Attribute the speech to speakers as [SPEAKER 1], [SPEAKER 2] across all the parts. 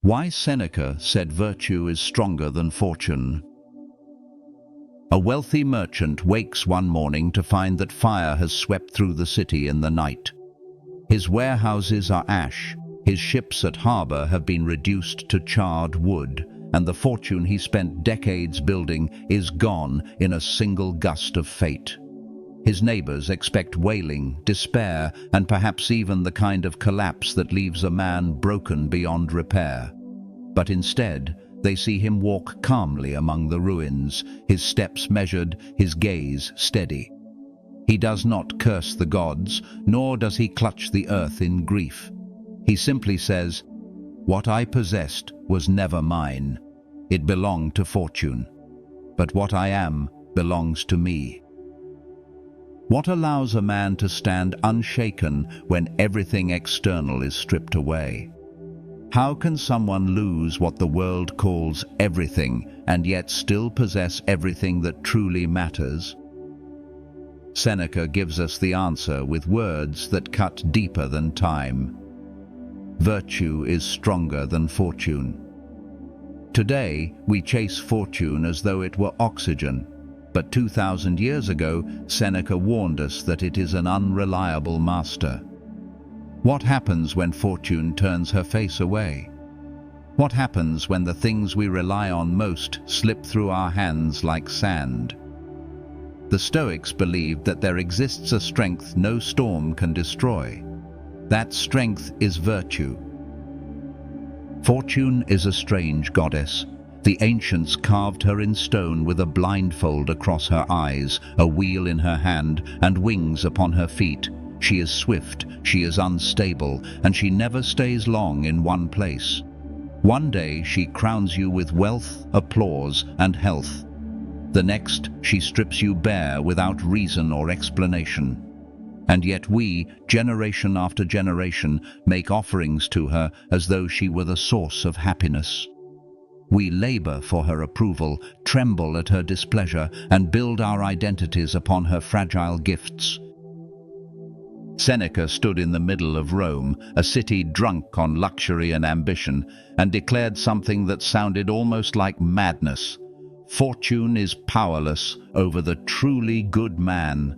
[SPEAKER 1] Why Seneca said virtue is stronger than fortune. A wealthy merchant wakes one morning to find that fire has swept through the city in the night. His warehouses are ash, his ships at harbor have been reduced to charred wood, and the fortune he spent decades building is gone in a single gust of fate. His neighbors expect wailing, despair, and perhaps even the kind of collapse that leaves a man broken beyond repair. But instead, they see him walk calmly among the ruins, his steps measured, his gaze steady. He does not curse the gods, nor does he clutch the earth in grief. He simply says, "What I possessed was never mine. It belonged to fortune. But what I am belongs to me." What allows a man to stand unshaken when everything external is stripped away? How can someone lose what the world calls everything and yet still possess everything that truly matters? Seneca gives us the answer with words that cut deeper than time. Virtue is stronger than fortune. Today, we chase fortune as though it were oxygen. But 2,000 years ago, Seneca warned us that it is an unreliable master. What happens when fortune turns her face away? What happens when the things we rely on most slip through our hands like sand? The Stoics believed that there exists a strength no storm can destroy. That strength is virtue. Fortune is a strange goddess. The ancients carved her in stone with a blindfold across her eyes, a wheel in her hand, and wings upon her feet. She is swift, she is unstable, and she never stays long in one place. One day she crowns you with wealth, applause, and health. The next she strips you bare without reason or explanation. And yet we, generation after generation, make offerings to her as though she were the source of happiness. We labor for her approval, tremble at her displeasure, and build our identities upon her fragile gifts. Seneca stood in the middle of Rome, a city drunk on luxury and ambition, and declared something that sounded almost like madness. Fortune is powerless over the truly good man.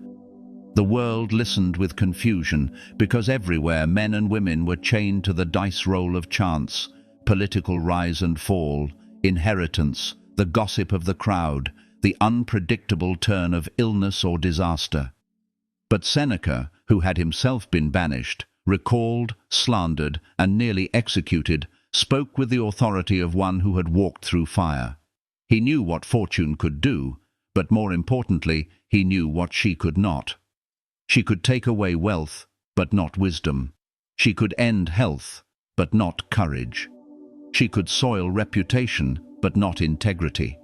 [SPEAKER 1] The world listened with confusion, because everywhere men and women were chained to the dice roll of chance, political rise and fall, inheritance, the gossip of the crowd, the unpredictable turn of illness or disaster. But Seneca, who had himself been banished, recalled, slandered, and nearly executed, spoke with the authority of one who had walked through fire. He knew what fortune could do, but more importantly, he knew what she could not. She could take away wealth, but not wisdom. She could end health, but not courage. She could soil reputation, but not integrity.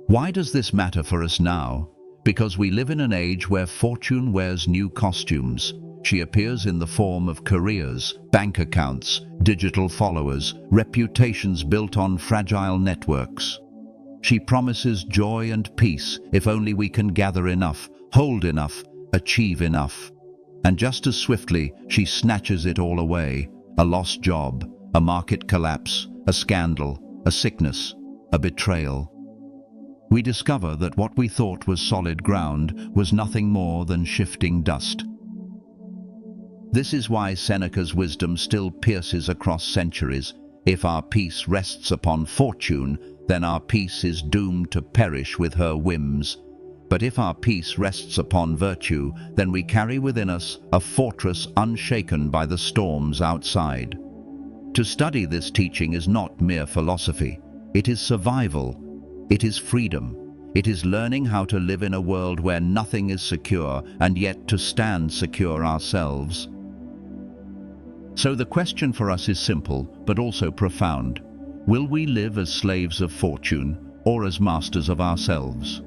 [SPEAKER 1] Why does this matter for us now? Because we live in an age where fortune wears new costumes. She appears in the form of careers, bank accounts, digital followers, reputations built on fragile networks. She promises joy and peace if only we can gather enough, hold enough, achieve enough. And just as swiftly, she snatches it all away. A lost job, a market collapse, a scandal, a sickness, a betrayal. We discover that what we thought was solid ground was nothing more than shifting dust. This is why Seneca's wisdom still pierces across centuries. If our peace rests upon fortune, then our peace is doomed to perish with her whims. But if our peace rests upon virtue, then we carry within us a fortress unshaken by the storms outside. To study this teaching is not mere philosophy. It is survival. It is freedom. It is learning how to live in a world where nothing is secure and yet to stand secure ourselves. So the question for us is simple, but also profound. Will we live as slaves of fortune or as masters of ourselves?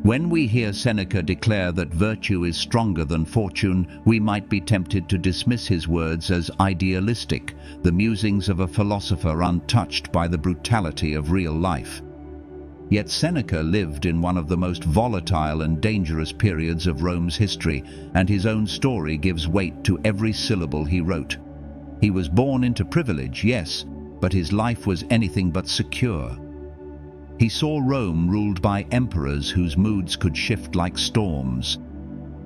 [SPEAKER 1] When we hear Seneca declare that virtue is stronger than fortune, we might be tempted to dismiss his words as idealistic, the musings of a philosopher untouched by the brutality of real life. Yet Seneca lived in one of the most volatile and dangerous periods of Rome's history, and his own story gives weight to every syllable he wrote. He was born into privilege, yes, but his life was anything but secure. He saw Rome ruled by emperors whose moods could shift like storms.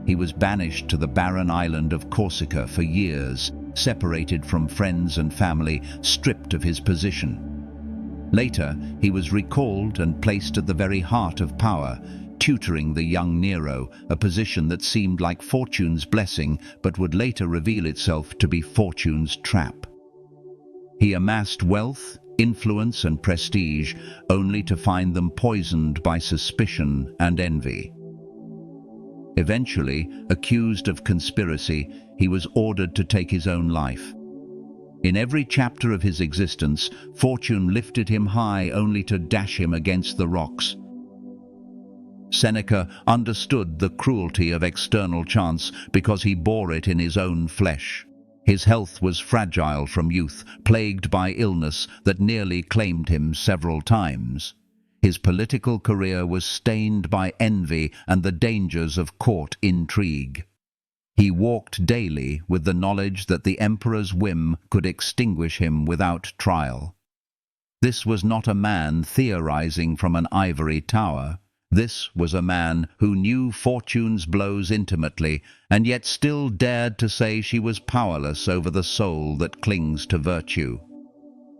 [SPEAKER 1] He was banished to the barren island of Corsica for years, separated from friends and family, stripped of his position. Later, he was recalled and placed at the very heart of power, tutoring the young Nero, a position that seemed like fortune's blessing but would later reveal itself to be fortune's trap. He amassed wealth, influence and prestige, only to find them poisoned by suspicion and envy. Eventually, accused of conspiracy, he was ordered to take his own life. In every chapter of his existence, fortune lifted him high only to dash him against the rocks. Seneca understood the cruelty of external chance because he bore it in his own flesh. His health was fragile from youth, plagued by illness that nearly claimed him several times. His political career was stained by envy and the dangers of court intrigue. He walked daily with the knowledge that the emperor's whim could extinguish him without trial. This was not a man theorizing from an ivory tower. This was a man who knew fortune's blows intimately, and yet still dared to say she was powerless over the soul that clings to virtue.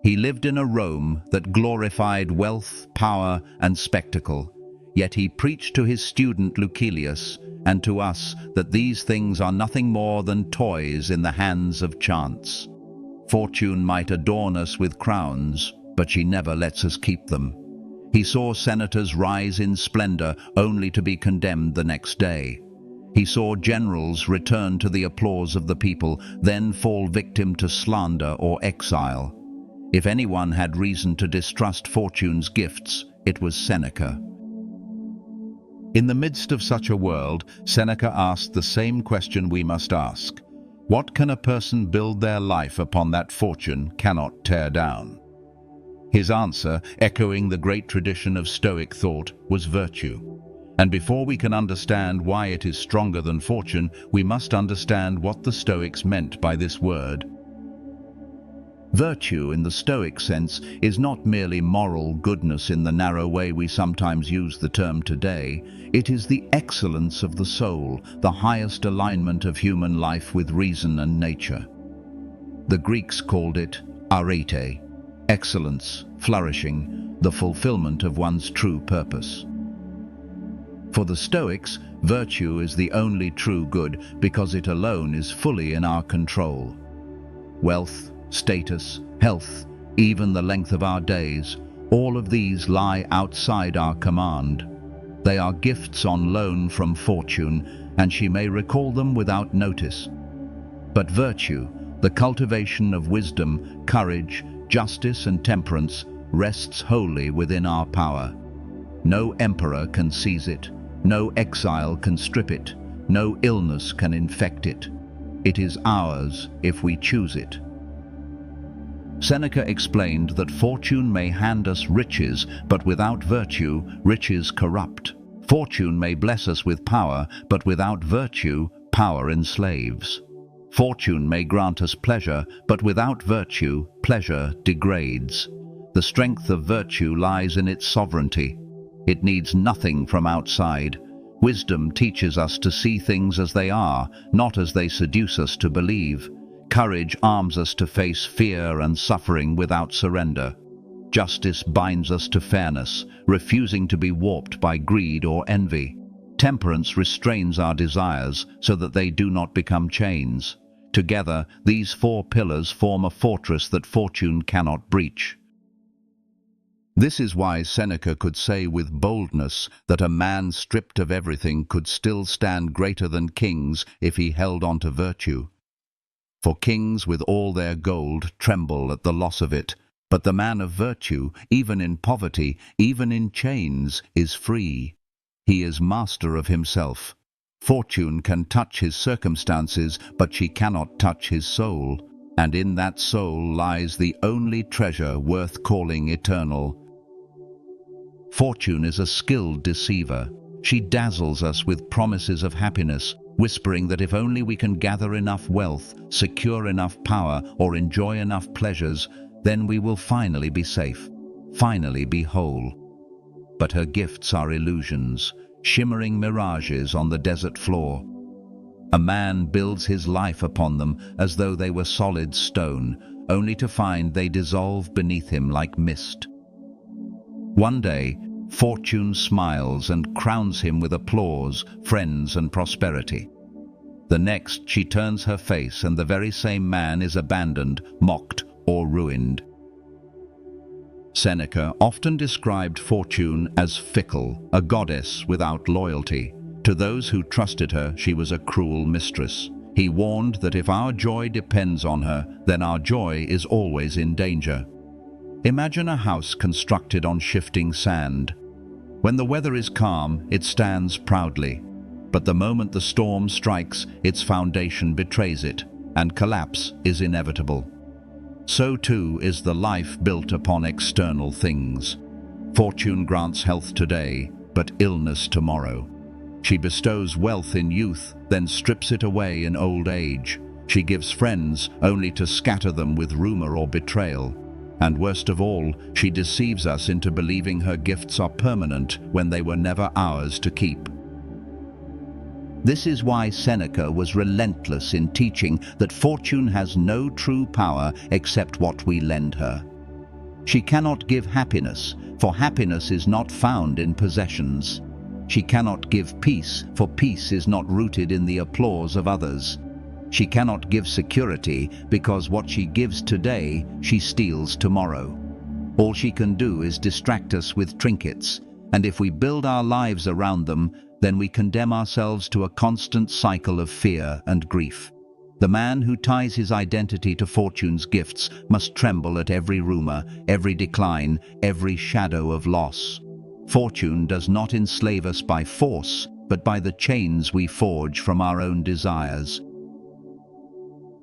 [SPEAKER 1] He lived in a Rome that glorified wealth, power, and spectacle, yet he preached to his student Lucilius and to us that these things are nothing more than toys in the hands of chance. Fortune might adorn us with crowns, but she never lets us keep them. He saw senators rise in splendor only to be condemned the next day. He saw generals return to the applause of the people, then fall victim to slander or exile. If anyone had reason to distrust fortune's gifts, it was Seneca. In the midst of such a world, Seneca asked the same question we must ask. What can a person build their life upon that fortune cannot tear down? His answer, echoing the great tradition of Stoic thought, was virtue. And before we can understand why it is stronger than fortune, we must understand what the Stoics meant by this word. Virtue, in the Stoic sense, is not merely moral goodness in the narrow way we sometimes use the term today. It is the excellence of the soul, the highest alignment of human life with reason and nature. The Greeks called it arete, excellence, flourishing, the fulfillment of one's true purpose. For the Stoics, virtue is the only true good because it alone is fully in our control. Wealth, status, health, even the length of our days, all of these lie outside our command. They are gifts on loan from fortune, and she may recall them without notice. But virtue, the cultivation of wisdom, courage, justice and temperance, rests wholly within our power. No emperor can seize it, no exile can strip it, no illness can infect it. It is ours if we choose it. Seneca explained that fortune may hand us riches, but without virtue, riches corrupt. Fortune may bless us with power, but without virtue, power enslaves. Fortune may grant us pleasure, but without virtue, pleasure degrades. The strength of virtue lies in its sovereignty. It needs nothing from outside. Wisdom teaches us to see things as they are, not as they seduce us to believe. Courage arms us to face fear and suffering without surrender. Justice binds us to fairness, refusing to be warped by greed or envy. Temperance restrains our desires so that they do not become chains. Together, these four pillars form a fortress that fortune cannot breach. This is why Seneca could say with boldness that a man stripped of everything could still stand greater than kings if he held on to virtue. For kings with all their gold tremble at the loss of it, but the man of virtue, even in poverty, even in chains, is free. He is master of himself. Fortune can touch his circumstances, but she cannot touch his soul, and in that soul lies the only treasure worth calling eternal. Fortune is a skilled deceiver. She dazzles us with promises of happiness, whispering that if only we can gather enough wealth, secure enough power, or enjoy enough pleasures, then we will finally be safe, finally be whole. But her gifts are illusions, shimmering mirages on the desert floor. A man builds his life upon them as though they were solid stone, only to find they dissolve beneath him like mist. One day, fortune smiles and crowns him with applause, friends, and prosperity. The next, she turns her face, and the very same man is abandoned, mocked, or ruined. Seneca often described fortune as fickle, a goddess without loyalty. To those who trusted her, she was a cruel mistress. He warned that if our joy depends on her, then our joy is always in danger. Imagine a house constructed on shifting sand. When the weather is calm, it stands proudly. But the moment the storm strikes, its foundation betrays it, and collapse is inevitable. So too is the life built upon external things. Fortune grants health today, but illness tomorrow. She bestows wealth in youth, then strips it away in old age. She gives friends only to scatter them with rumor or betrayal. And worst of all, she deceives us into believing her gifts are permanent when they were never ours to keep. This is why Seneca was relentless in teaching that fortune has no true power except what we lend her. She cannot give happiness, for happiness is not found in possessions. She cannot give peace, for peace is not rooted in the applause of others. She cannot give security, because what she gives today, she steals tomorrow. All she can do is distract us with trinkets, and if we build our lives around them, then we condemn ourselves to a constant cycle of fear and grief. The man who ties his identity to fortune's gifts must tremble at every rumor, every decline, every shadow of loss. Fortune does not enslave us by force, but by the chains we forge from our own desires.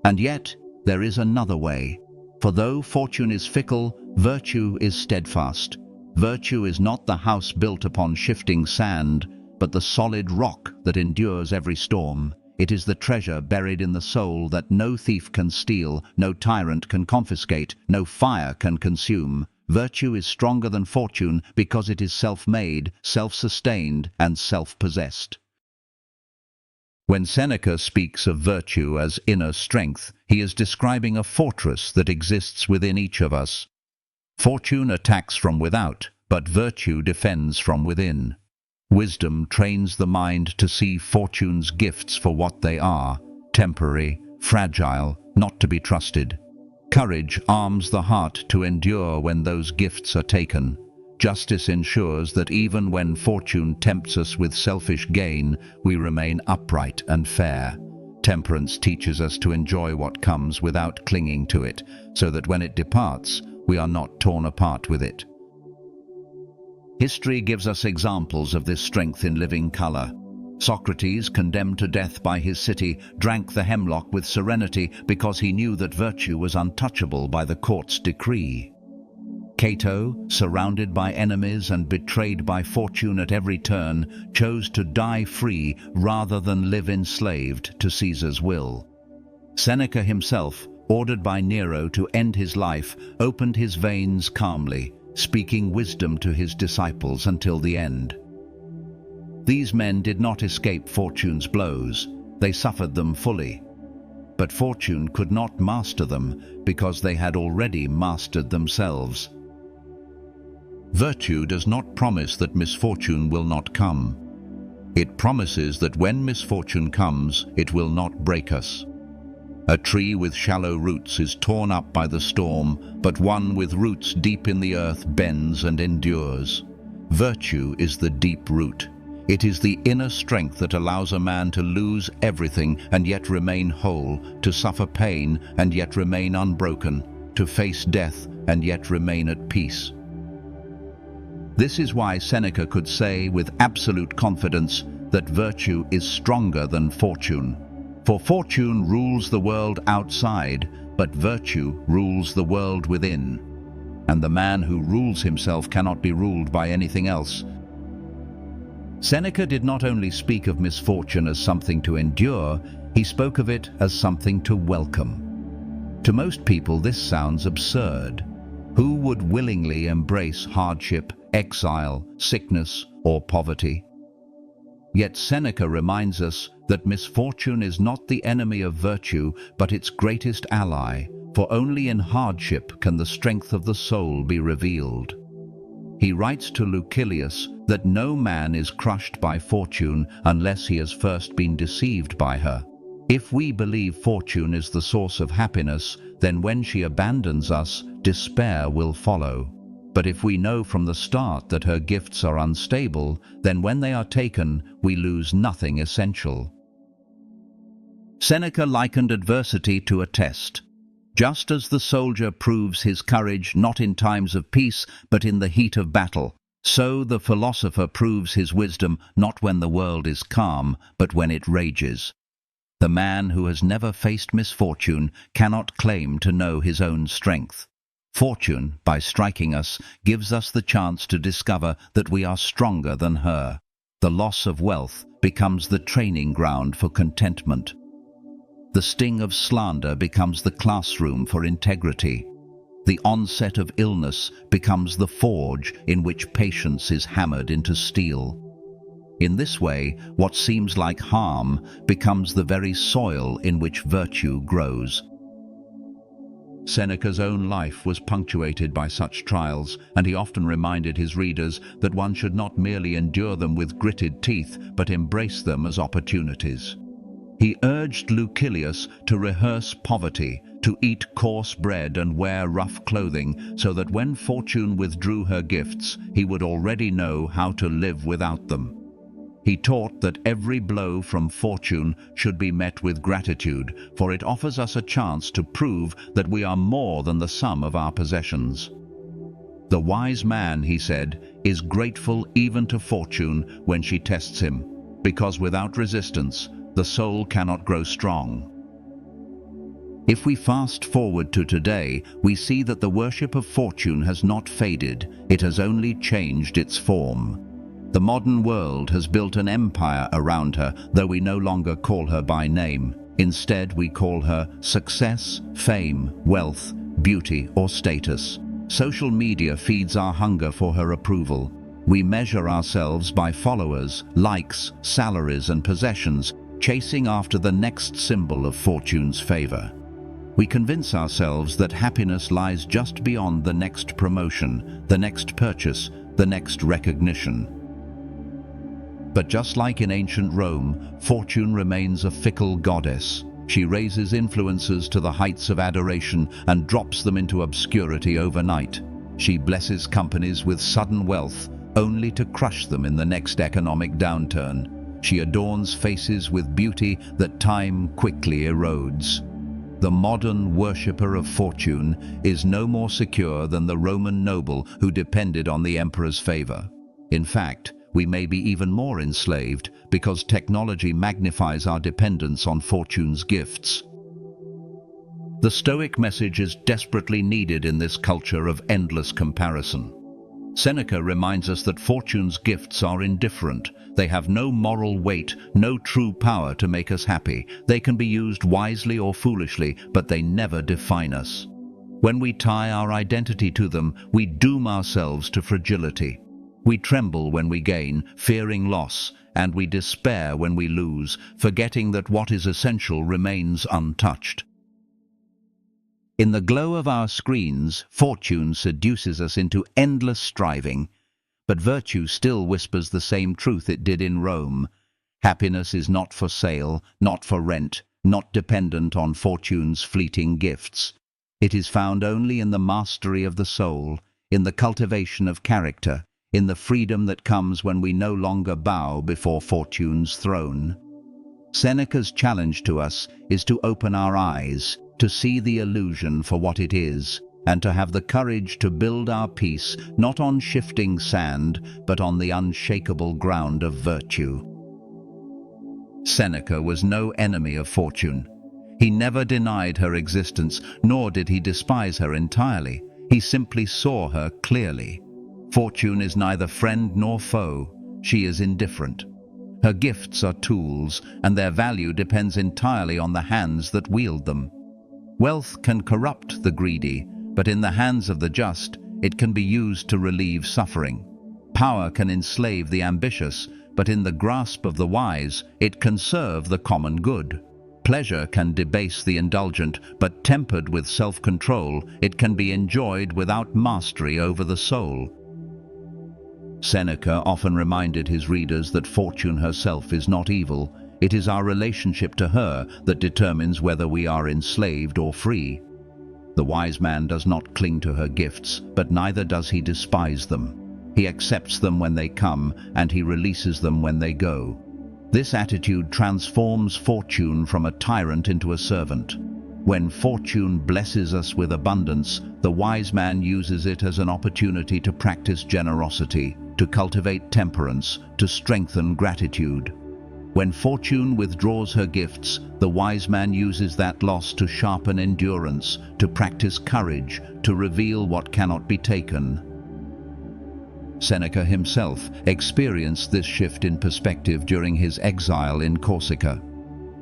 [SPEAKER 1] And yet, there is another way. For though fortune is fickle, virtue is steadfast. Virtue is not the house built upon shifting sand, but the solid rock that endures every storm. It is the treasure buried in the soul that no thief can steal, no tyrant can confiscate, no fire can consume. Virtue is stronger than fortune because it is self-made, self-sustained, and self-possessed. When Seneca speaks of virtue as inner strength, he is describing a fortress that exists within each of us. Fortune attacks from without, but virtue defends from within. Wisdom trains the mind to see fortune's gifts for what they are, temporary, fragile, not to be trusted. Courage arms the heart to endure when those gifts are taken. Justice ensures that even when fortune tempts us with selfish gain, we remain upright and fair. Temperance teaches us to enjoy what comes without clinging to it, so that when it departs, we are not torn apart with it. History gives us examples of this strength in living color. Socrates, condemned to death by his city, drank the hemlock with serenity because he knew that virtue was untouchable by the court's decree. Cato, surrounded by enemies and betrayed by fortune at every turn, chose to die free rather than live enslaved to Caesar's will. Seneca himself, ordered by Nero to end his life, opened his veins calmly, speaking wisdom to his disciples until the end. These men did not escape fortune's blows, they suffered them fully. But fortune could not master them because they had already mastered themselves. Virtue does not promise that misfortune will not come. It promises that when misfortune comes, it will not break us. A tree with shallow roots is torn up by the storm, but one with roots deep in the earth bends and endures. Virtue is the deep root. It is the inner strength that allows a man to lose everything and yet remain whole, to suffer pain and yet remain unbroken, to face death and yet remain at peace. This is why Seneca could say with absolute confidence that virtue is stronger than fortune. For fortune rules the world outside, but virtue rules the world within. And the man who rules himself cannot be ruled by anything else. Seneca did not only speak of misfortune as something to endure, he spoke of it as something to welcome. To most people, this sounds absurd. Who would willingly embrace hardship, exile, sickness, or poverty? Yet Seneca reminds us that misfortune is not the enemy of virtue, but its greatest ally, for only in hardship can the strength of the soul be revealed. He writes to Lucilius that no man is crushed by fortune unless he has first been deceived by her. If we believe fortune is the source of happiness, then when she abandons us, despair will follow. But if we know from the start that her gifts are unstable, then when they are taken, we lose nothing essential. Seneca likened adversity to a test. Just as the soldier proves his courage not in times of peace, but in the heat of battle, so the philosopher proves his wisdom not when the world is calm, but when it rages. The man who has never faced misfortune cannot claim to know his own strength. Fortune, by striking us, gives us the chance to discover that we are stronger than her. The loss of wealth becomes the training ground for contentment. The sting of slander becomes the classroom for integrity. The onset of illness becomes the forge in which patience is hammered into steel. In this way, what seems like harm becomes the very soil in which virtue grows. Seneca's own life was punctuated by such trials, and he often reminded his readers that one should not merely endure them with gritted teeth, but embrace them as opportunities. He urged Lucilius to rehearse poverty, to eat coarse bread and wear rough clothing, so that when fortune withdrew her gifts, he would already know how to live without them. He taught that every blow from fortune should be met with gratitude, for it offers us a chance to prove that we are more than the sum of our possessions. The wise man, he said, is grateful even to fortune when she tests him, because without resistance, the soul cannot grow strong. If we fast forward to today, we see that the worship of fortune has not faded, it has only changed its form. The modern world has built an empire around her, though we no longer call her by name. Instead, we call her success, fame, wealth, beauty, or status. Social media feeds our hunger for her approval. We measure ourselves by followers, likes, salaries, and possessions, chasing after the next symbol of fortune's favor. We convince ourselves that happiness lies just beyond the next promotion, the next purchase, the next recognition. But just like in ancient Rome, fortune remains a fickle goddess. She raises influencers to the heights of adoration and drops them into obscurity overnight. She blesses companies with sudden wealth, only to crush them in the next economic downturn. She adorns faces with beauty that time quickly erodes. The modern worshipper of fortune is no more secure than the Roman noble who depended on the emperor's favor. In fact, we may be even more enslaved because technology magnifies our dependence on fortune's gifts. The Stoic message is desperately needed in this culture of endless comparison. Seneca reminds us that fortune's gifts are indifferent. They have no moral weight, no true power to make us happy. They can be used wisely or foolishly, but they never define us. When we tie our identity to them, we doom ourselves to fragility. We tremble when we gain, fearing loss, and we despair when we lose, forgetting that what is essential remains untouched. In the glow of our screens, fortune seduces us into endless striving, but virtue still whispers the same truth it did in Rome. Happiness is not for sale, not for rent, not dependent on fortune's fleeting gifts. It is found only in the mastery of the soul, in the cultivation of character, in the freedom that comes when we no longer bow before fortune's throne. Seneca's challenge to us is to open our eyes, to see the illusion for what it is, and to have the courage to build our peace not on shifting sand, but on the unshakable ground of virtue. Seneca was no enemy of fortune. He never denied her existence, nor did he despise her entirely. He simply saw her clearly. Fortune is neither friend nor foe. she is indifferent. Her gifts are tools, and their value depends entirely on the hands that wield them. Wealth can corrupt the greedy, but in the hands of the just, it can be used to relieve suffering. Power can enslave the ambitious, but in the grasp of the wise, it can serve the common good. Pleasure can debase the indulgent, but tempered with self-control, it can be enjoyed without mastery over the soul. Seneca often reminded his readers that fortune herself is not evil. It is our relationship to her that determines whether we are enslaved or free. The wise man does not cling to her gifts, but neither does he despise them. He accepts them when they come, and he releases them when they go. This attitude transforms fortune from a tyrant into a servant. When fortune blesses us with abundance, the wise man uses it as an opportunity to practice generosity, to cultivate temperance, to strengthen gratitude. When fortune withdraws her gifts, the wise man uses that loss to sharpen endurance, to practice courage, to reveal what cannot be taken. Seneca himself experienced this shift in perspective during his exile in Corsica.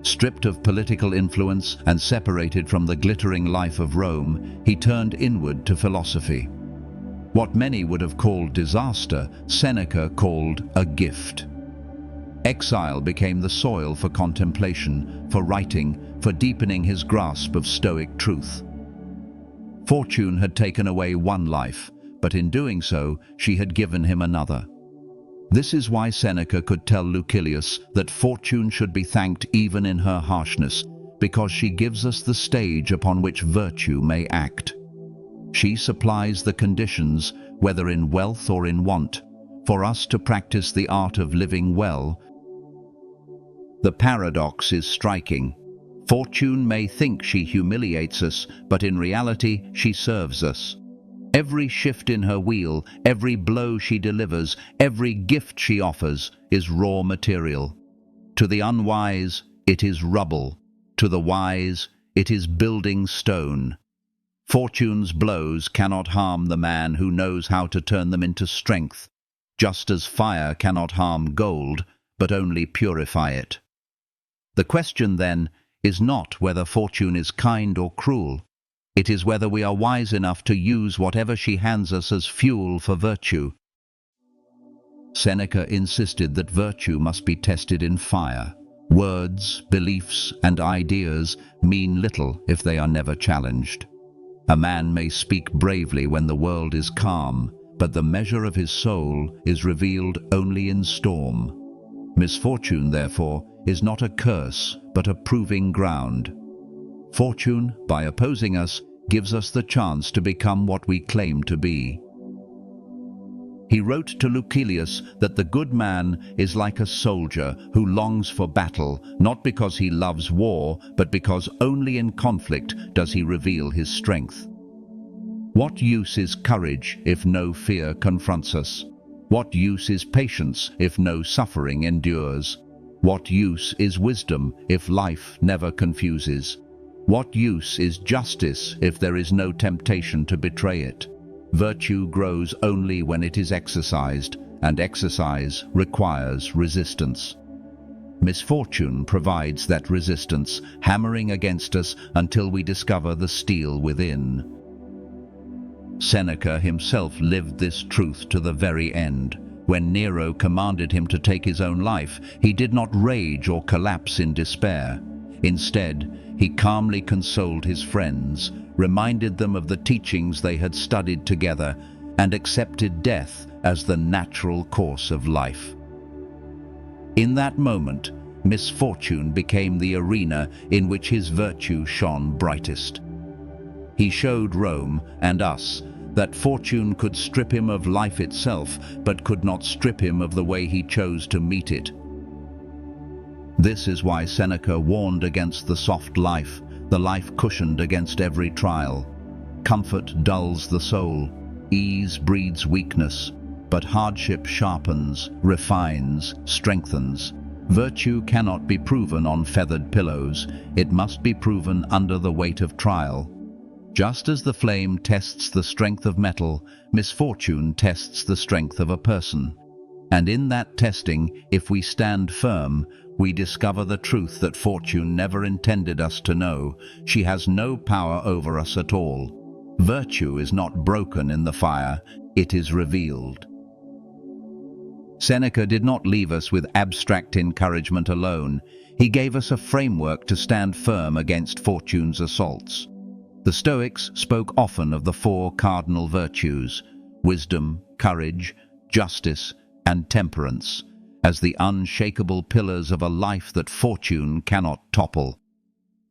[SPEAKER 1] Stripped of political influence and separated from the glittering life of Rome, he turned inward to philosophy. What many would have called disaster, Seneca called a gift. Exile became the soil for contemplation, for writing, for deepening his grasp of Stoic truth. Fortune had taken away one life, but in doing so, she had given him another. This is why Seneca could tell Lucilius that fortune should be thanked even in her harshness, because she gives us the stage upon which virtue may act. She supplies the conditions, whether in wealth or in want, for us to practice the art of living well. The paradox is striking. Fortune may think she humiliates us, but in reality she serves us. Every shift in her wheel, every blow she delivers, every gift she offers is raw material. To the unwise, it is rubble. To the wise, it is building stone. Fortune's blows cannot harm the man who knows how to turn them into strength, just as fire cannot harm gold, but only purify it. The question, then, is not whether fortune is kind or cruel. It is whether we are wise enough to use whatever she hands us as fuel for virtue. Seneca insisted that virtue must be tested in fire. Words, beliefs, and ideas mean little if they are never challenged. A man may speak bravely when the world is calm, but the measure of his soul is revealed only in storm. Misfortune, therefore, is not a curse, but a proving ground. Fortune, by opposing us, gives us the chance to become what we claim to be. He wrote to Lucilius that the good man is like a soldier who longs for battle, not because he loves war, but because only in conflict does he reveal his strength. What use is courage if no fear confronts us? What use is patience if no suffering endures? What use is wisdom if life never confuses? What use is justice if there is no temptation to betray it? Virtue grows only when it is exercised, and exercise requires resistance. Misfortune provides that resistance, hammering against us until we discover the steel within. Seneca himself lived this truth to the very end. When Nero commanded him to take his own life, he did not rage or collapse in despair. Instead, he calmly consoled his friends, reminded them of the teachings they had studied together, and accepted death as the natural course of life. In that moment, misfortune became the arena in which his virtue shone brightest. He showed Rome and us that fortune could strip him of life itself, but could not strip him of the way he chose to meet it. This is why Seneca warned against the soft life, the life cushioned against every trial. Comfort dulls the soul, ease breeds weakness, but hardship sharpens, refines, strengthens. Virtue cannot be proven on feathered pillows, it must be proven under the weight of trial. Just as the flame tests the strength of metal, misfortune tests the strength of a person. And in that testing, if we stand firm, we discover the truth that fortune never intended us to know. She has no power over us at all. Virtue is not broken in the fire, it is revealed. Seneca did not leave us with abstract encouragement alone. He gave us a framework to stand firm against fortune's assaults. The Stoics spoke often of the four cardinal virtues: wisdom, courage, justice, and temperance, as the unshakable pillars of a life that fortune cannot topple.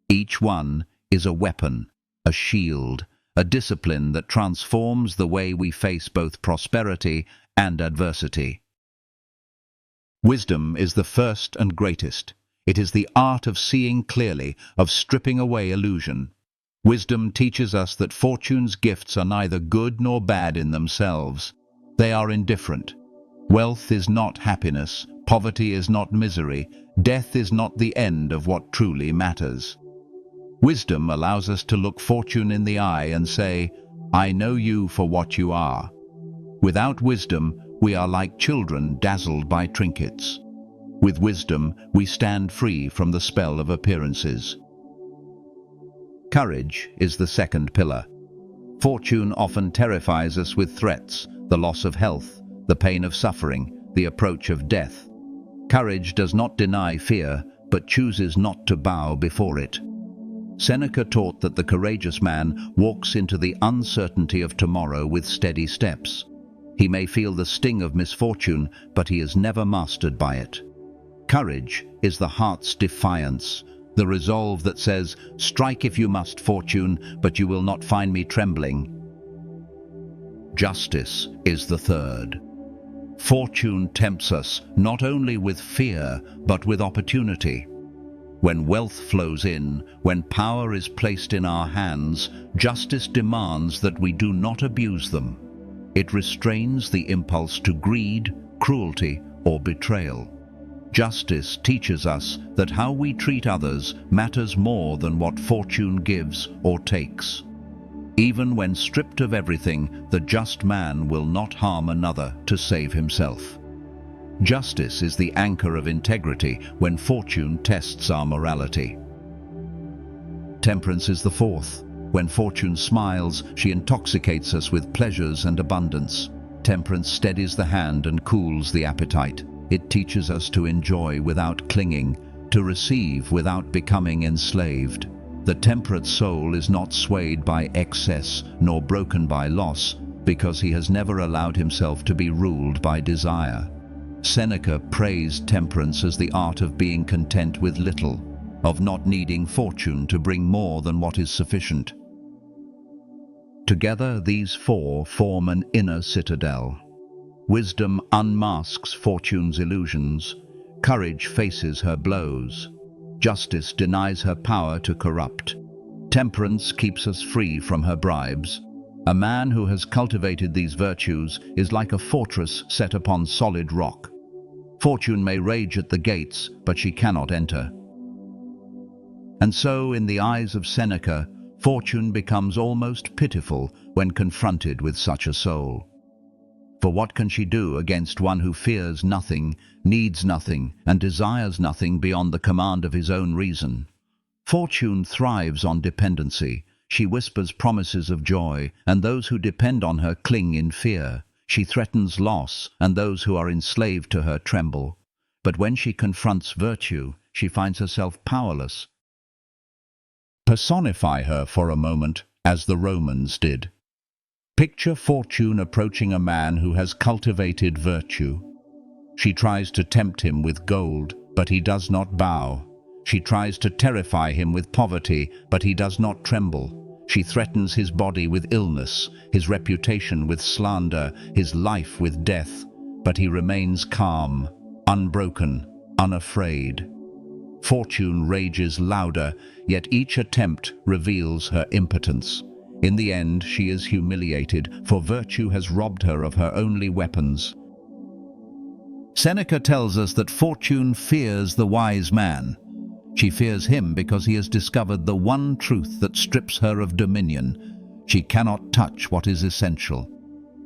[SPEAKER 1] Each one is a weapon, a shield, a discipline that transforms the way we face both prosperity and adversity. Wisdom is the first and greatest. It is the art of seeing clearly, of stripping away illusion. Wisdom teaches us that fortune's gifts are neither good nor bad in themselves. They are indifferent. Wealth is not happiness, poverty is not misery, death is not the end of what truly matters. Wisdom allows us to look fortune in the eye and say, "I know you for what you are." Without wisdom, we are like children dazzled by trinkets. With wisdom, we stand free from the spell of appearances. Courage is the second pillar. Fortune often terrifies us with threats, the loss of health, the pain of suffering, the approach of death. Courage does not deny fear, but chooses not to bow before it. Seneca taught that the courageous man walks into the uncertainty of tomorrow with steady steps. He may feel the sting of misfortune, but he is never mastered by it. Courage is the heart's defiance, the resolve that says, "Strike if you must, fortune, but you will not find me trembling." Justice is the third. Fortune tempts us not only with fear, but with opportunity. When wealth flows in, when power is placed in our hands, justice demands that we do not abuse them. It restrains the impulse to greed, cruelty, or betrayal. Justice teaches us that how we treat others matters more than what fortune gives or takes. Even when stripped of everything, the just man will not harm another to save himself. Justice is the anchor of integrity when fortune tests our morality. Temperance is the fourth. When fortune smiles, she intoxicates us with pleasures and abundance. Temperance steadies the hand and cools the appetite. It teaches us to enjoy without clinging, to receive without becoming enslaved. The temperate soul is not swayed by excess nor broken by loss, because he has never allowed himself to be ruled by desire. Seneca praised temperance as the art of being content with little, of not needing fortune to bring more than what is sufficient. Together, these four form an inner citadel. Wisdom unmasks fortune's illusions. Courage faces her blows. Justice denies her power to corrupt. Temperance keeps us free from her bribes. A man who has cultivated these virtues is like a fortress set upon solid rock. Fortune may rage at the gates, but she cannot enter. And so, in the eyes of Seneca, fortune becomes almost pitiful when confronted with such a soul. For what can she do against one who fears nothing, needs nothing, and desires nothing beyond the command of his own reason? Fortune thrives on dependency. She whispers promises of joy, and those who depend on her cling in fear. She threatens loss, and those who are enslaved to her tremble. But when she confronts virtue, she finds herself powerless. Personify her for a moment, as the Romans did. Picture fortune approaching a man who has cultivated virtue. She tries to tempt him with gold, but he does not bow. She tries to terrify him with poverty, but he does not tremble. She threatens his body with illness, his reputation with slander, his life with death, but he remains calm, unbroken, unafraid. Fortune rages louder, yet each attempt reveals her impotence. In the end, she is humiliated, for virtue has robbed her of her only weapons. Seneca tells us that fortune fears the wise man. She fears him because he has discovered the one truth that strips her of dominion. She cannot touch what is essential.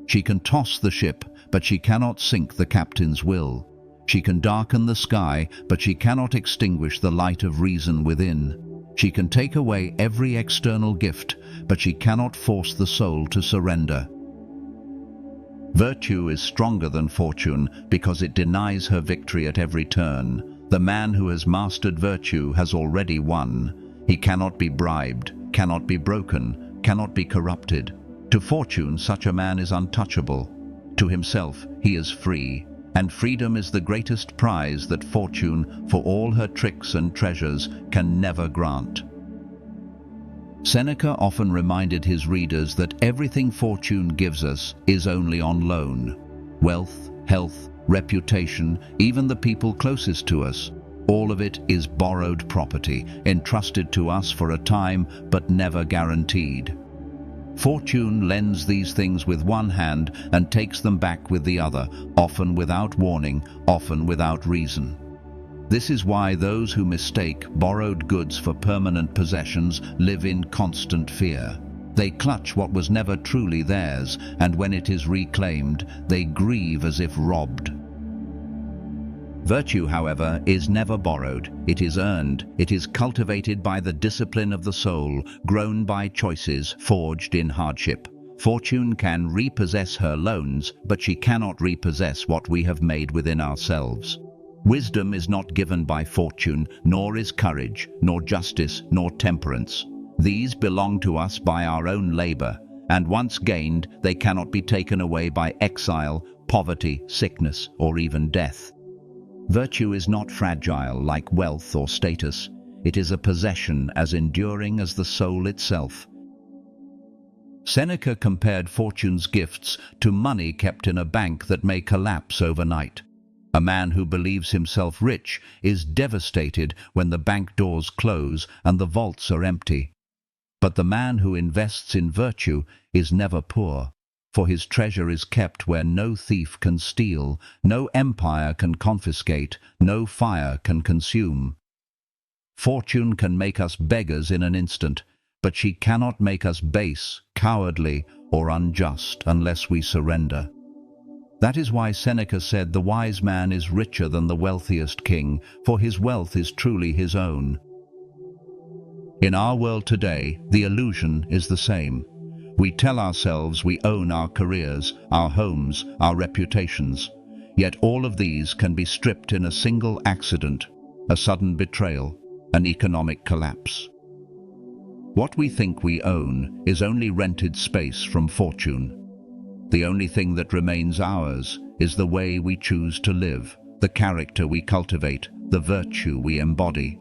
[SPEAKER 1] She can toss the ship, but she cannot sink the captain's will. She can darken the sky, but she cannot extinguish the light of reason within. She can take away every external gift, but she cannot force the soul to surrender. Virtue is stronger than fortune because it denies her victory at every turn. The man who has mastered virtue has already won. He cannot be bribed, cannot be broken, cannot be corrupted. To fortune, such a man is untouchable. To himself, he is free. And freedom is the greatest prize that fortune, for all her tricks and treasures, can never grant. Seneca often reminded his readers that everything fortune gives us is only on loan. Wealth, health, reputation, even the people closest to us, all of it is borrowed property, entrusted to us for a time but never guaranteed. Fortune lends these things with one hand and takes them back with the other, often without warning, often without reason. This is why those who mistake borrowed goods for permanent possessions live in constant fear. They clutch what was never truly theirs, and when it is reclaimed, they grieve as if robbed. Virtue, however, is never borrowed. It is earned. It is cultivated by the discipline of the soul, grown by choices forged in hardship. Fortune can repossess her loans, but she cannot repossess what we have made within ourselves. Wisdom is not given by fortune, nor is courage, nor justice, nor temperance. These belong to us by our own labor, and once gained, they cannot be taken away by exile, poverty, sickness, or even death. Virtue is not fragile like wealth or status. It is a possession as enduring as the soul itself. Seneca compared fortune's gifts to money kept in a bank that may collapse overnight. A man who believes himself rich is devastated when the bank doors close and the vaults are empty. But the man who invests in virtue is never poor. For his treasure is kept where no thief can steal, no empire can confiscate, no fire can consume. Fortune can make us beggars in an instant, but she cannot make us base, cowardly, or unjust unless we surrender. That is why Seneca said the wise man is richer than the wealthiest king, for his wealth is truly his own. In our world today, the illusion is the same. We tell ourselves we own our careers, our homes, our reputations. Yet all of these can be stripped in a single accident, a sudden betrayal, an economic collapse. What we think we own is only rented space from fortune. The only thing that remains ours is the way we choose to live, the character we cultivate, the virtue we embody.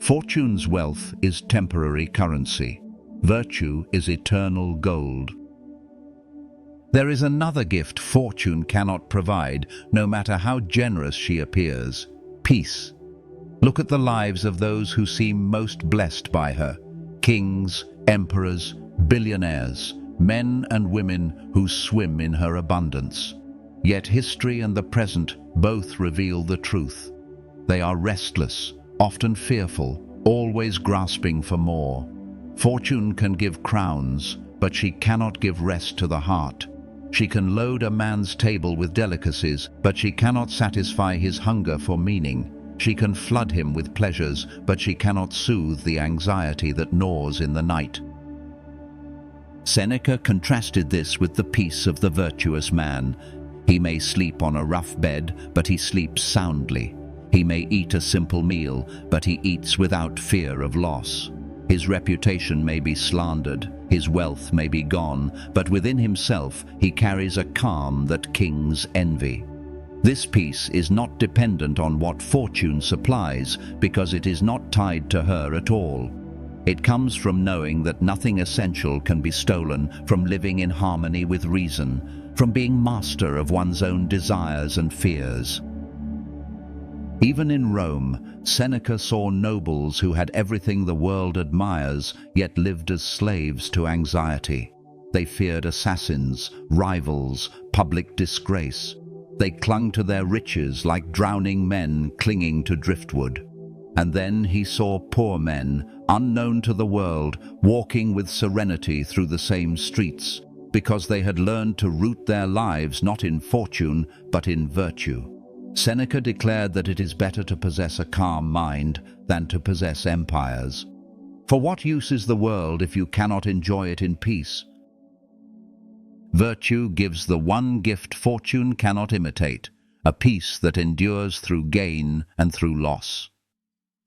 [SPEAKER 1] Fortune's wealth is temporary currency. Virtue is eternal gold. There is another gift fortune cannot provide, no matter how generous she appears: peace. Look at the lives of those who seem most blessed by her: kings, emperors, billionaires, men and women who swim in her abundance. Yet history and the present both reveal the truth. They are restless, often fearful, always grasping for more. Fortune can give crowns, but she cannot give rest to the heart. She can load a man's table with delicacies, but she cannot satisfy his hunger for meaning. She can flood him with pleasures, but she cannot soothe the anxiety that gnaws in the night. Seneca contrasted this with the peace of the virtuous man. He may sleep on a rough bed, but he sleeps soundly. He may eat a simple meal, but he eats without fear of loss. His reputation may be slandered, his wealth may be gone, but within himself he carries a calm that kings envy. This peace is not dependent on what fortune supplies, because it is not tied to her at all. It comes from knowing that nothing essential can be stolen, from living in harmony with reason, from being master of one's own desires and fears. Even in Rome, Seneca saw nobles who had everything the world admires, yet lived as slaves to anxiety. They feared assassins, rivals, public disgrace. They clung to their riches like drowning men clinging to driftwood. And then he saw poor men, unknown to the world, walking with serenity through the same streets. because they had learned to root their lives not in fortune, but in virtue. Seneca declared that it is better to possess a calm mind than to possess empires. For what use is the world if you cannot enjoy it in peace? Virtue gives the one gift fortune cannot imitate, a peace that endures through gain and through loss.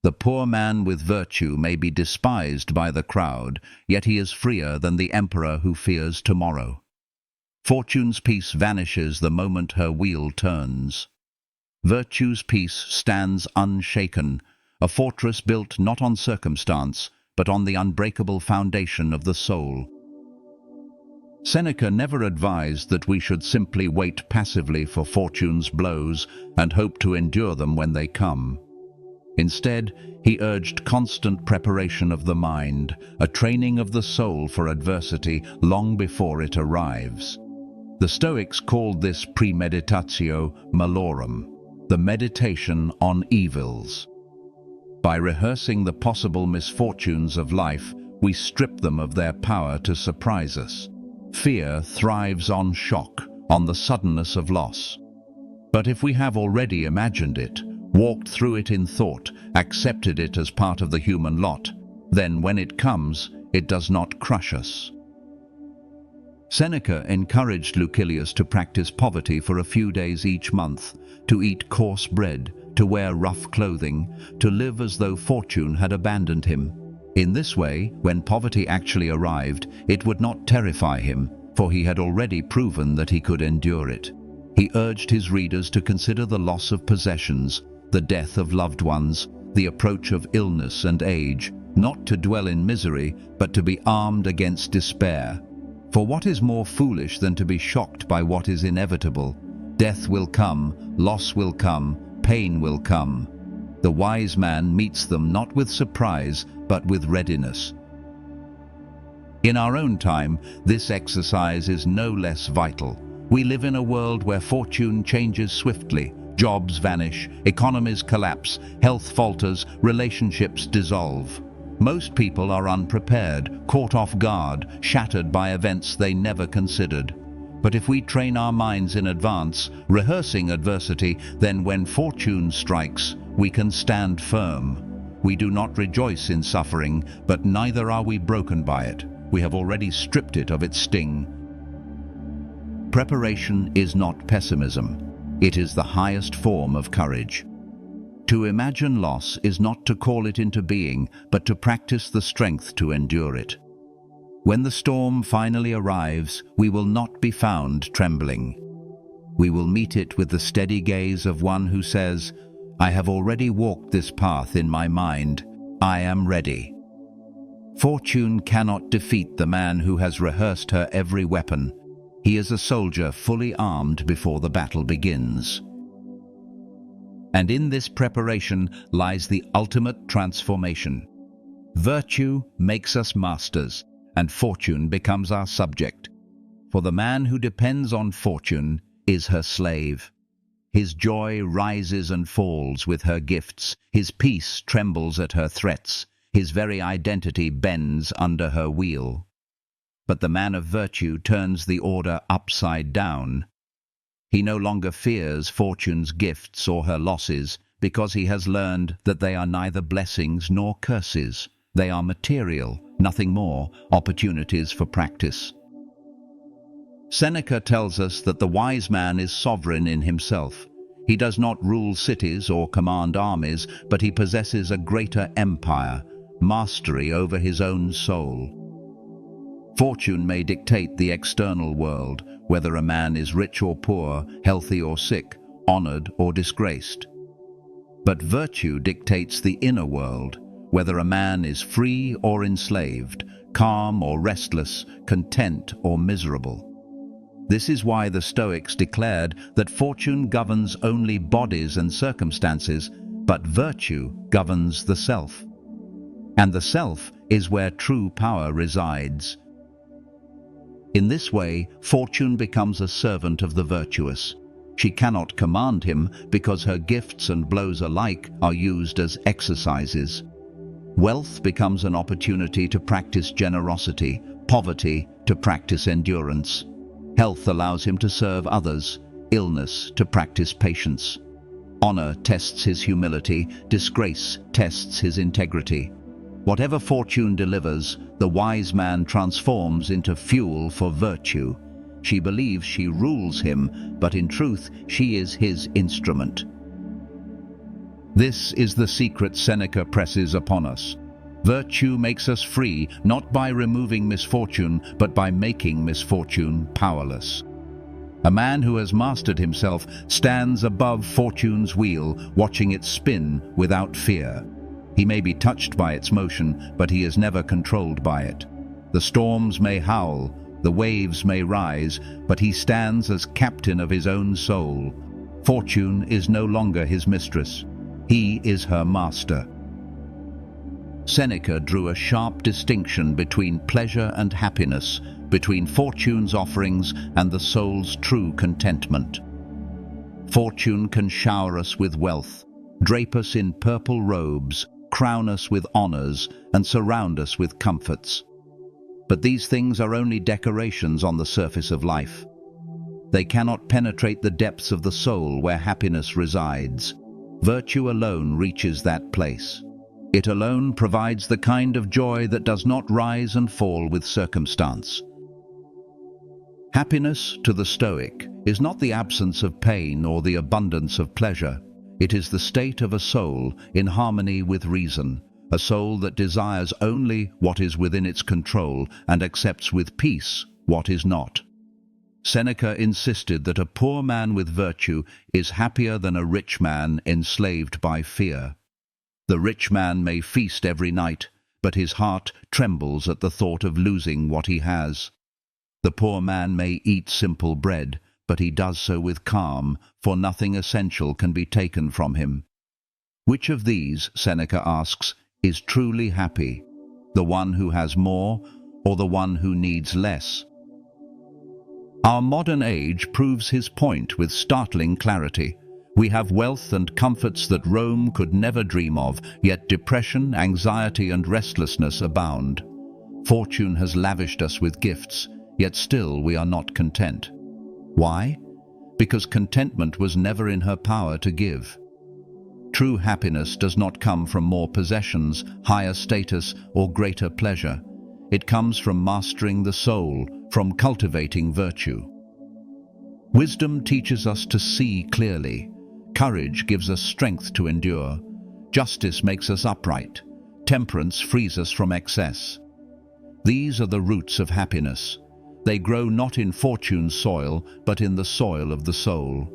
[SPEAKER 1] The poor man with virtue may be despised by the crowd, yet he is freer than the emperor who fears tomorrow. Fortune's peace vanishes the moment her wheel turns. Virtue's peace stands unshaken, a fortress built not on circumstance, but on the unbreakable foundation of the soul. Seneca never advised that we should simply wait passively for fortune's blows and hope to endure them when they come. Instead, he urged constant preparation of the mind, a training of the soul for adversity long before it arrives. The Stoics called this premeditatio malorum, the meditation on evils. By rehearsing the possible misfortunes of life, we strip them of their power to surprise us. Fear thrives on shock, on the suddenness of loss. But if we have already imagined it, walked through it in thought, accepted it as part of the human lot, then when it comes, it does not crush us. Seneca encouraged Lucilius to practice poverty for a few days each month, to eat coarse bread, to wear rough clothing, to live as though fortune had abandoned him. In this way, when poverty actually arrived, it would not terrify him, for he had already proven that he could endure it. He urged his readers to consider the loss of possessions, the death of loved ones, the approach of illness and age, not to dwell in misery, but to be armed against despair. For what is more foolish than to be shocked by what is inevitable? Death will come, loss will come, pain will come. The wise man meets them not with surprise, but with readiness. In our own time, this exercise is no less vital. We live in a world where fortune changes swiftly. Jobs vanish, economies collapse, health falters, relationships dissolve. Most people are unprepared, caught off guard, shattered by events they never considered. But if we train our minds in advance, rehearsing adversity, then when fortune strikes, we can stand firm. We do not rejoice in suffering, but neither are we broken by it. We have already stripped it of its sting. Preparation is not pessimism. It is the highest form of courage. To imagine loss is not to call it into being, but to practice the strength to endure it. When the storm finally arrives, we will not be found trembling. We will meet it with the steady gaze of one who says, "I have already walked this path in my mind. I am ready." Fortune cannot defeat the man who has rehearsed her every weapon. He is a soldier fully armed before the battle begins. And in this preparation lies the ultimate transformation. Virtue makes us masters, and fortune becomes our subject. For the man who depends on fortune is her slave. His joy rises and falls with her gifts, his peace trembles at her threats, his very identity bends under her wheel. But the man of virtue turns the order upside down. He no longer fears fortune's gifts or her losses, because he has learned that they are neither blessings nor curses. They are material, nothing more, opportunities for practice. Seneca tells us that the wise man is sovereign in himself. He does not rule cities or command armies, but he possesses a greater empire, mastery over his own soul. Fortune may dictate the external world, whether a man is rich or poor, healthy or sick, honored or disgraced. But virtue dictates the inner world, whether a man is free or enslaved, calm or restless, content or miserable. This is why the Stoics declared that fortune governs only bodies and circumstances, but virtue governs the self. And the self is where true power resides. In this way, fortune becomes a servant of the virtuous. She cannot command him because her gifts and blows alike are used as exercises. Wealth becomes an opportunity to practice generosity, poverty to practice endurance. Health allows him to serve others, illness to practice patience. Honor tests his humility, disgrace tests his integrity. Whatever fortune delivers, the wise man transforms into fuel for virtue. She believes she rules him, but in truth she is his instrument. This is the secret Seneca presses upon us. Virtue makes us free, not by removing misfortune, but by making misfortune powerless. A man who has mastered himself stands above fortune's wheel, watching it spin without fear. He may be touched by its motion, but he is never controlled by it. The storms may howl, the waves may rise, but he stands as captain of his own soul. Fortune is no longer his mistress. He is her master. Seneca drew a sharp distinction between pleasure and happiness, between fortune's offerings and the soul's true contentment. Fortune can shower us with wealth, drape us in purple robes, crown us with honors, and surround us with comforts. But these things are only decorations on the surface of life. They cannot penetrate the depths of the soul where happiness resides. Virtue alone reaches that place. It alone provides the kind of joy that does not rise and fall with circumstance. Happiness, to the Stoic, is not the absence of pain or the abundance of pleasure. It is the state of a soul in harmony with reason, a soul that desires only what is within its control and accepts with peace what is not. Seneca insisted that a poor man with virtue is happier than a rich man enslaved by fear. The rich man may feast every night, but his heart trembles at the thought of losing what he has. The poor man may eat simple bread, but he does so with calm, for nothing essential can be taken from him. Which of these, Seneca asks, is truly happy? The one who has more, or the one who needs less? Our modern age proves his point with startling clarity. We have wealth and comforts that Rome could never dream of, yet depression, anxiety, and restlessness abound. Fortune has lavished us with gifts, yet still we are not content. Why? Because contentment was never in her power to give. True happiness does not come from more possessions, higher status, or greater pleasure. It comes from mastering the soul, from cultivating virtue. Wisdom teaches us to see clearly. Courage gives us strength to endure. Justice makes us upright. Temperance frees us from excess. These are the roots of happiness. They grow not in fortune's soil, but in the soil of the soul.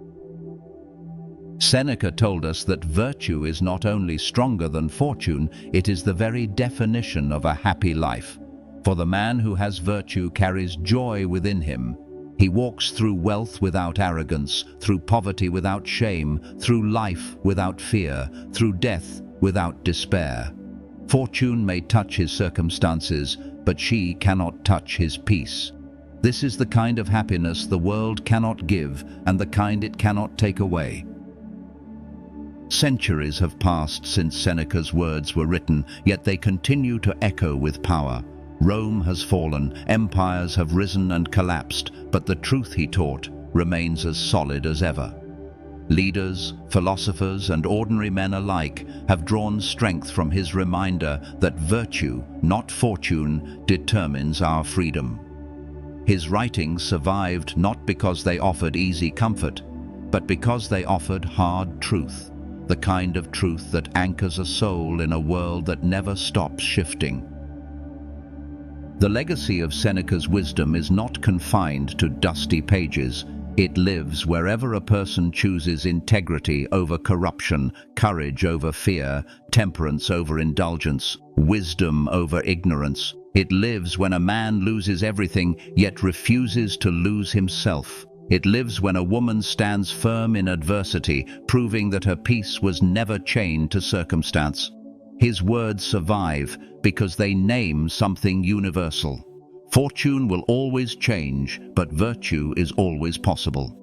[SPEAKER 1] Seneca told us that virtue is not only stronger than fortune, it is the very definition of a happy life. For the man who has virtue carries joy within him. He walks through wealth without arrogance, through poverty without shame, through life without fear, through death without despair. Fortune may touch his circumstances, but she cannot touch his peace. This is the kind of happiness the world cannot give, and the kind it cannot take away. Centuries have passed since Seneca's words were written, yet they continue to echo with power. Rome has fallen, empires have risen and collapsed, but the truth he taught remains as solid as ever. Leaders, philosophers, and ordinary men alike have drawn strength from his reminder that virtue, not fortune, determines our freedom. His writings survived not because they offered easy comfort, but because they offered hard truth, the kind of truth that anchors a soul in a world that never stops shifting. The legacy of Seneca's wisdom is not confined to dusty pages. It lives wherever a person chooses integrity over corruption, courage over fear, temperance over indulgence, wisdom over ignorance. It lives when a man loses everything, yet refuses to lose himself. It lives when a woman stands firm in adversity, proving that her peace was never chained to circumstance. His words survive because they name something universal. Fortune will always change, but virtue is always possible.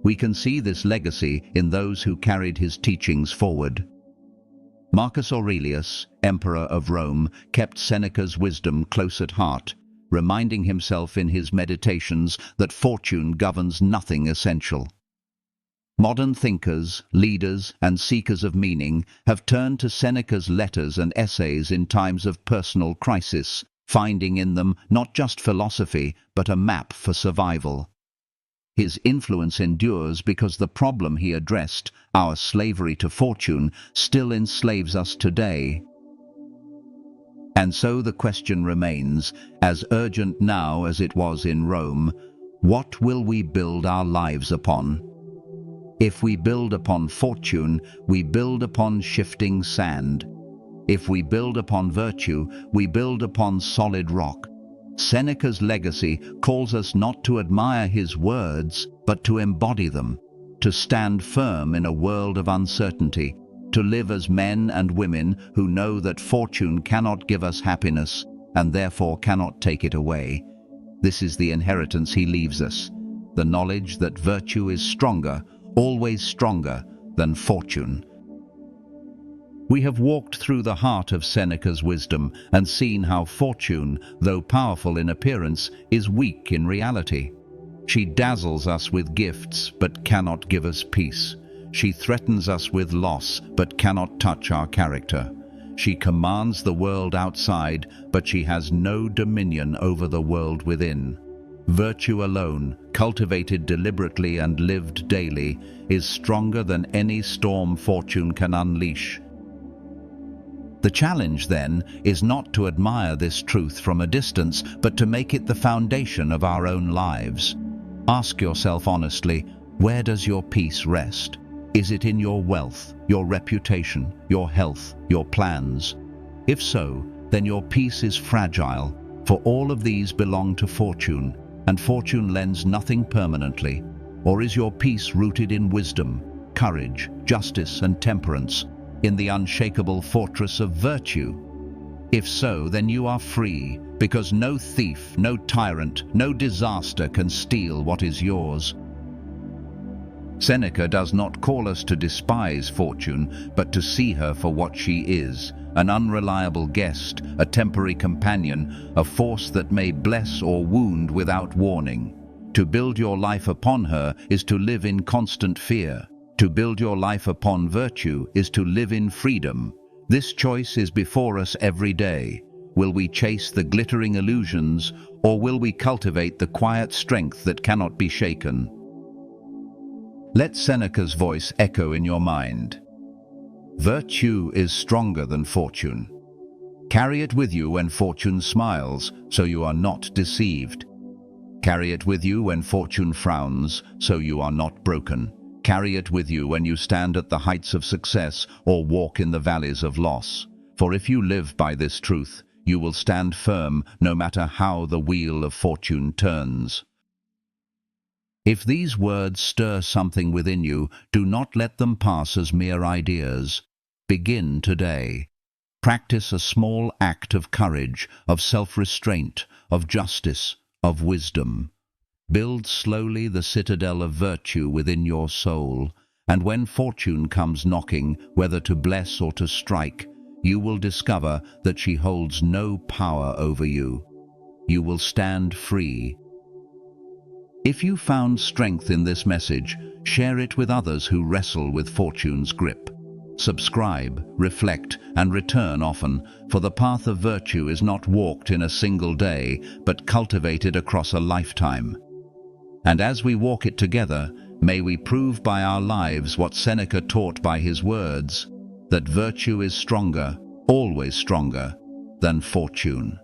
[SPEAKER 1] We can see this legacy in those who carried his teachings forward. Marcus Aurelius, Emperor of Rome, kept Seneca's wisdom close at heart. reminding himself in his meditations that fortune governs nothing essential. Modern thinkers, leaders, and seekers of meaning have turned to Seneca's letters and essays in times of personal crisis, finding in them not just philosophy, but a map for survival. His influence endures because the problem he addressed, our slavery to fortune, still enslaves us today. And so the question remains, as urgent now as it was in Rome: what will we build our lives upon? If we build upon fortune, we build upon shifting sand. If we build upon virtue, we build upon solid rock. Seneca's legacy calls us not to admire his words, but to embody them, to stand firm in a world of uncertainty, to live as men and women who know that fortune cannot give us happiness and therefore cannot take it away. This is the inheritance he leaves us, the knowledge that virtue is stronger, always stronger, than fortune. We have walked through the heart of Seneca's wisdom and seen how fortune, though powerful in appearance, is weak in reality. She dazzles us with gifts but cannot give us peace. She threatens us with loss but cannot touch our character. She commands the world outside, but she has no dominion over the world within. Virtue alone, cultivated deliberately and lived daily, is stronger than any storm fortune can unleash. The challenge, then, is not to admire this truth from a distance, but to make it the foundation of our own lives. Ask yourself honestly, where does your peace rest? Is it in your wealth, your reputation, your health, your plans? If so, then your peace is fragile, for all of these belong to fortune, and fortune lends nothing permanently. Or is your peace rooted in wisdom, courage, justice, and temperance, in the unshakable fortress of virtue? If so, then you are free, because no thief, no tyrant, no disaster can steal what is yours. Seneca does not call us to despise fortune, but to see her for what she is, an unreliable guest, a temporary companion, a force that may bless or wound without warning. To build your life upon her is to live in constant fear. To build your life upon virtue is to live in freedom. This choice is before us every day. Will we chase the glittering illusions, or will we cultivate the quiet strength that cannot be shaken? Let Seneca's voice echo in your mind. Virtue is stronger than fortune. Carry it with you when fortune smiles, so you are not deceived. Carry it with you when fortune frowns, so you are not broken. Carry it with you when you stand at the heights of success or walk in the valleys of loss. For if you live by this truth, you will stand firm no matter how the wheel of fortune turns. If these words stir something within you, do not let them pass as mere ideas. Begin today. Practice a small act of courage, of self-restraint, of justice, of wisdom. Build slowly the citadel of virtue within your soul, and when fortune comes knocking, whether to bless or to strike, you will discover that she holds no power over you. You will stand free. If you found strength in this message, share it with others who wrestle with fortune's grip. Subscribe, reflect, and return often, for the path of virtue is not walked in a single day, but cultivated across a lifetime. And as we walk it together, may we prove by our lives what Seneca taught by his words, that virtue is stronger, always stronger, than fortune.